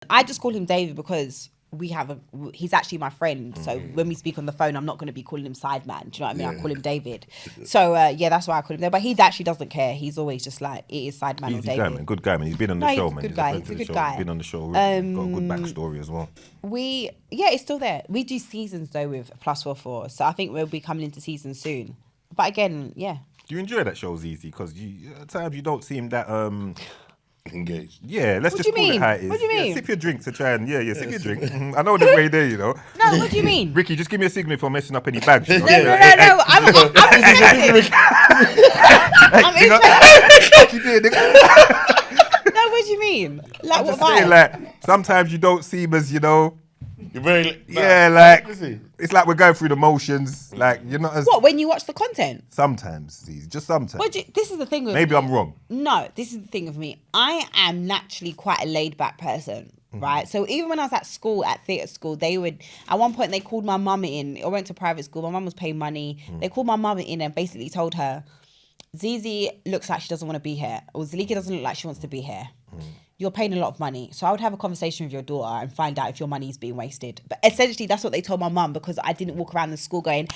I just call him David because he's actually my friend. So when we speak on the phone, I'm not going to be calling him Sideman. Do you know what I mean? I call him David. So that's why I call him David. But he actually doesn't care. He's always just like, it is Sideman or David. Guy, man. Good guy, man. He's been on the show, man. He's a good guy. He's been on the show. Got a good backstory as well. It's still there. We do seasons though with +44. So I think we'll be coming into season soon. But again, Do you enjoy that show, Zeze? Because at times you don't seem that engaged. Yeah, let's just call it how it is. What do you mean? Sip your drink to try and sip your drink. I know the way there, you know. No, what do you mean? Ricky, just give me a signal if I'm messing up any bags. You know? No. I'm interested. I'm interested. No, what do you mean? Like what vibe? Like sometimes you don't seem as You're very it's like we're going through the motions. Like you're not as what when you watch the content. Sometimes, just sometimes. This is the thing with maybe me. I'm wrong. No, this is the thing with me. I am naturally quite a laid back person, right? So even when I was at school, at theatre school, they would at one point they called my mum in. I went to private school. My mum was paying money. They called my mum in and basically told her, Zeze looks like she doesn't want to be here, or Zalika doesn't look like she wants to be here. You're paying a lot of money. So I would have a conversation with your daughter and find out if your money is being wasted. But essentially, that's what they told my mum because I didn't walk around the school going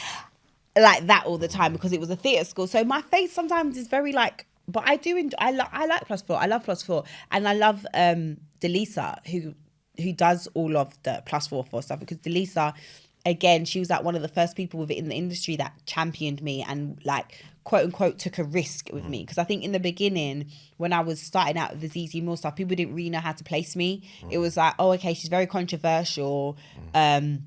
like that all the time because it was a theatre school. So my face sometimes is very like, but I do enjoy, I like +4. I love +4. And I love Delisa, who does all of the +44 stuff because Delisa, again, she was like one of the first people within the industry that championed me and like quote unquote took a risk with me because I think in the beginning when I was starting out with the Zeze Millz stuff, people didn't really know how to place me. It was like, oh, okay, she's very controversial. Can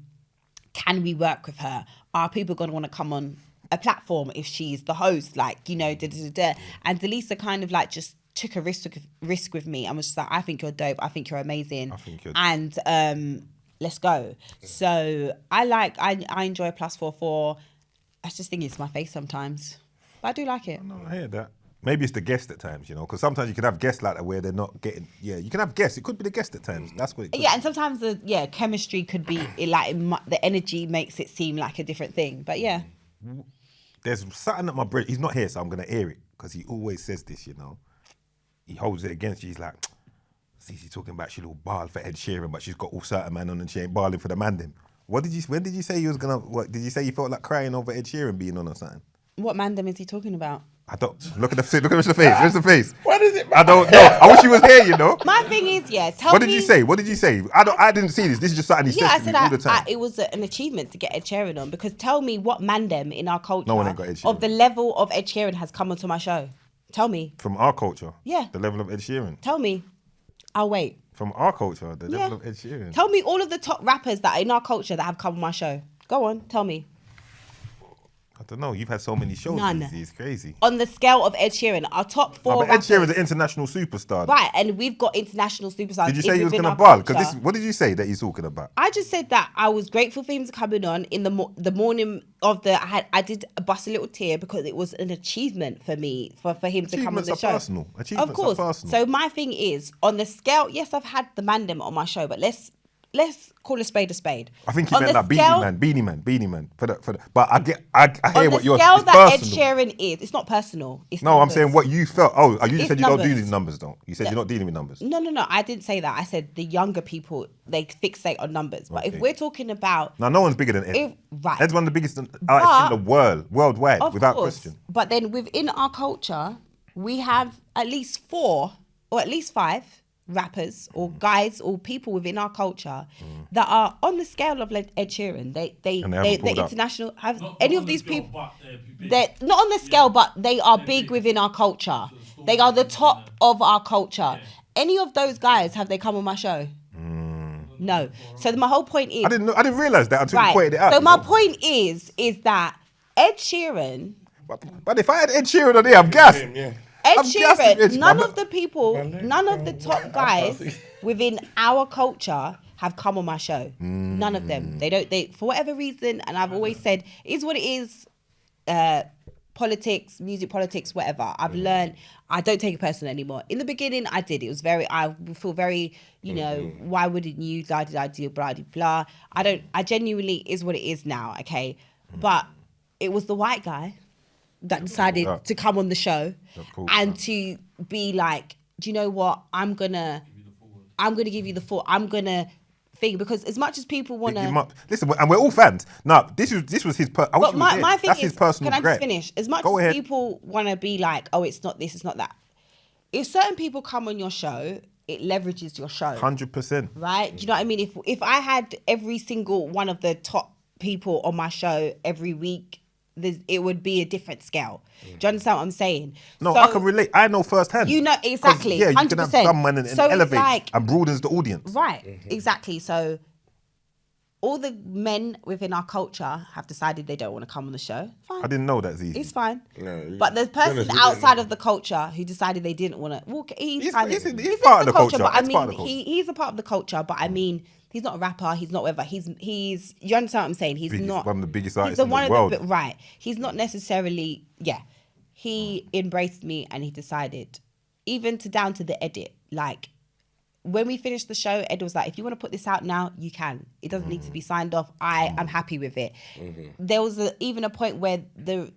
we work with her? Are people going to want to come on a platform if she's the host? Like, And Delisa kind of like just took a risk with me and was just like, I think you're dope. I think you're amazing. And let's go. So I enjoy +44. I just think it's my face sometimes. But I do like it. No, I hear that. Maybe it's the guest at times, because sometimes you can have guests like that where they're not getting. Yeah, you can have guests. It could be the guest at times. That's what it could be. And sometimes the chemistry could be the energy makes it seem like a different thing. But yeah. There's something that my brother, he's not here, so I'm going to air it because he always says this, He holds it against you. He's like, she's talking about she little ball for Ed Sheeran, but she's got all certain man on and she ain't balling for the man them. When did you say you was gonna? What did you say you felt like crying over Ed Sheeran being on or something? What mandem is he talking about? I don't look at the face. Where's the face? What is it? I don't know. I wish he was here. My thing is, tell me. What did you say? What did you say? I didn't see this. This is just something he says to me all the time. It was an achievement to get Ed Sheeran on because tell me what mandem in our culture no one ain't got Ed Sheeran. Of the level of Ed Sheeran has come onto my show. Tell me. From our culture. Yeah. The level of Ed Sheeran. Tell me. I'll wait. From our culture, the level of Ed Sheeran. Tell me all of the top rappers that are in our culture that have come on my show. Go on, tell me. I don't know. You've had so many shows. None. It's crazy. On the scale of Ed Sheeran, our top 4 but rappers. Ed Sheeran's an international superstar. Right, and we've got international superstars. Did you say he was going to ball? Because what did you say that he's talking about? I just said that I was grateful for him to coming on in the morning of I did bust a little tear because it was an achievement for me for him to come on the show. Personal. Of course. So my thing is on the scale. Yes, I've had the mandem on my show, but let's call a spade a spade. I think he meant like Beanie Man. For the. But I hear what you're. On the scale that Ed Sheeran is, it's not personal. It's no, numbers. I'm saying what you felt. Oh, you just said you don't do these numbers, though. You said you're not dealing with numbers. No. I didn't say that. I said the younger people they fixate on numbers. But if we're talking about no one's bigger than Ed. Right. Ed's one of the biggest artists in the world, worldwide, without question. But then within our culture, we have at least 4 or at least 5. Rappers or guys or people within our culture that are on the scale of Ed Sheeran. They're international. Have not any of these people? They're not on the scale, but they are big within our culture. They are the top of our culture. Any of those guys have they come on my show? No. So my whole point is I didn't realize that until you pointed it out. So my point is that Ed Sheeran. But if I had Ed Sheeran on there, I'm gassed. Ed Sheeran, none of the top guys within our culture have come on my show. None of them. They for whatever reason, and I've always said, it is what it is. Politics, music politics, whatever. I've learned I don't take it personal anymore. In the beginning, I did. It was I feel very, why wouldn't you, blah, blah, blah, blah, blah. I genuinely is what it is now, okay? But it was the white guy that decided to come on the show and to be like, do you know what? I'm gonna I'm going to give you the full. I'm going to thing because as much as people want Big him to. up. Listen, and we're all fans. Now, this was his. I wish But he was here. my thing That's is, his personal. can I regret. just finish? As much Go as ahead. people want to be like, oh, it's not this, it's not that. If certain people come on your show, it leverages your show. 100%. Right? Do you know what I mean? If I had every single one of the top people on my show every week, it would be a different scale. Do you understand what I'm saying? No, So, I can relate. I know firsthand. You know, exactly. 'Cause, yeah, you 100%. can have someone and So it's elevate like- and broadens the audience. Right, exactly. So all the men within our culture have decided they don't want to come on the show. Fine. I didn't know that, Zeze. It's fine. No, But the person honest, we outside didn't of the culture who decided they didn't want to walk, he's He's kind part of of the culture. But I It's mean, part of the culture. he's a part of the culture. But I mean, he's not a rapper. He's not whatever. He's. You understand what I'm saying? He's Biggest- not one of the biggest he's artists in the one world. of the right. He's not necessarily. Yeah, he embraced me and he decided, even down to the edit, like. When we finished the show, Ed was like, if you want to put this out now, you can. It doesn't need to be signed off. I'm happy with it. There was even a point where the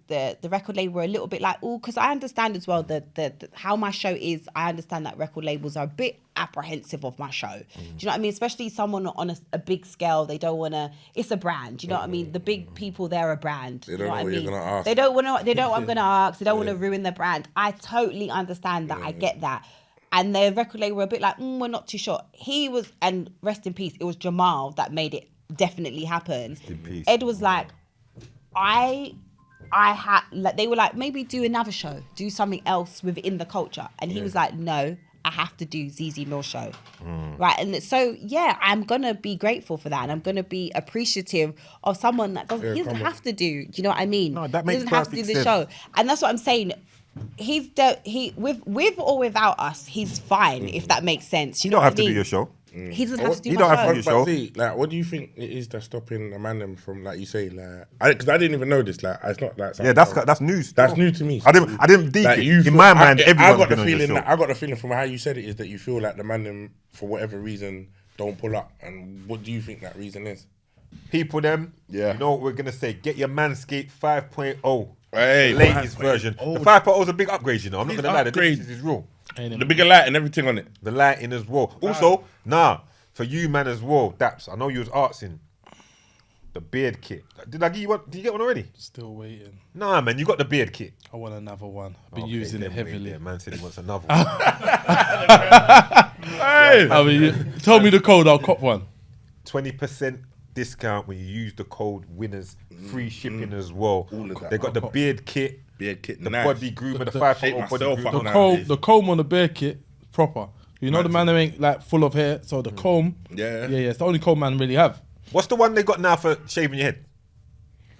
record label were a little bit like, oh, because I understand as well the how my show is. I understand that record labels are a bit apprehensive of my show. Do you know what I mean? Especially someone on a big scale. They don't want to, it's a brand. Do you know what I mean? The big people, they're a brand. They Do you don't know know what what I you're mean? gonna ask. They don't know what I'm going to ask. They don't want to ruin the brand. I totally understand that. I get that. And the record label were a bit like, we're not too sure. He was, and rest in peace, it was Jamal that made it definitely happen. in peace. Ed was like, I had, like, they were like, maybe do another show, do something else within the culture. And he was like, no, I have to do Zeze Millz show. Right. And so, yeah, I'm going to be grateful for that. And I'm going to be appreciative of someone that he doesn't have to do. Do you know what I mean? No, that He makes doesn't have to do perfect the sense. show. And that's what I'm saying. He's with or without us, he's fine, if that makes sense. You don't have to do your show. He doesn't have to do You my don't have to show. do your show. But see, like, what do you think it is that's stopping a man them from, like you say, like, because I didn't even know this, like, it's not like Yeah, that's news. That's new to me. I didn't deep Like, it. you In feel- my mind, I everyone's got the been on your feeling. show. I got the feeling from how you said it is that you feel like the man them, for whatever reason, don't pull up. And what do you think that reason is? People, them. Yeah. You know what we're gonna say? Get your Manscaped 5.0. Hey, the latest 5.0. version. The 5.0 is a big upgrade, you know. I'm not Big gonna lie. The upgrade. difference is real. The bigger light and everything on it. The lighting as well. Also, for you, man, as well, Daps, I know you was artsing the beard kit. Did I give you one? Did you get one already? Still waiting. Nah, man, you got the beard kit. I want another one. I've been Okay, using it then wait heavily. there. Man said he wants another one. Hey, I mean, tell me the code, I'll cop one. 20% discount when you use the code winners. Free shipping as well. All of that. They got the beard kit, beard kit, the nice. body groomer, the Shape 5.0 body myself up groomer. now. The comb on the bear kit, proper. You know the man that ain't like full of hair, so the comb. Yeah. It's the only comb man really have. What's the one they got now for shaving your head?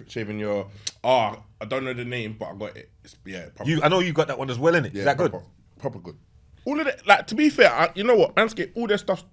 Shaving your. I don't know the name, but I got it. It's, proper. I know you got that one as well, innit? Yeah, Is that good? Proper good. All of that, like, to be fair, you know what, Manscaped, all their stuff's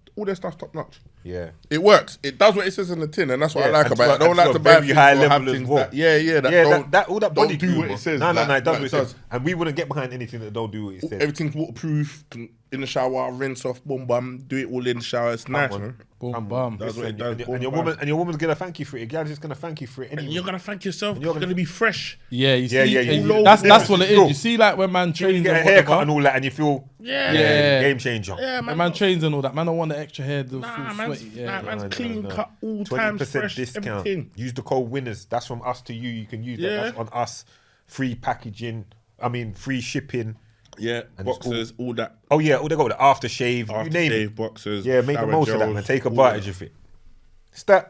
top notch. Yeah. It works. It does what it says in the tin, and that's what I Yeah, like and about to it. I don't a- like and to to a buy very things high or level have as things well. that, that Yeah, don't, that all that body don't do what groomer. it says. No, like, it does like what it says. And we wouldn't get behind anything that don't do what it says. Everything's waterproof. Can, in the shower, rinse off, boom, bum, do it all in the shower. It's nice, on. man. Boom, bam. That's what it does. And your woman's gonna thank you for it. Your girl's just gonna thank you for it And anyway. you're gonna thank yourself. And You're you're gonna be fresh. Yeah, you see, yeah, and you- that's what it is. Bro. You see, like when man You trains get a and haircut whatever, and all that, and you feel Yeah. game changer. Yeah, when man trains and all that, man don't want the extra hair to Nah, feel man's, sweaty. Yeah, man's No, clean no. cut all times, 20% fresh, discount. everything. Use the code winners. That's from us to you. You can use that. Yeah. That's on us. Free packaging. I mean, free shipping. Yeah, And it's boxers, all that. Oh yeah, they got the aftershave. You name Aftershave, it. boxers. Yeah, make the shower most of that, gels, man. Take all advantage that. of it. Stat.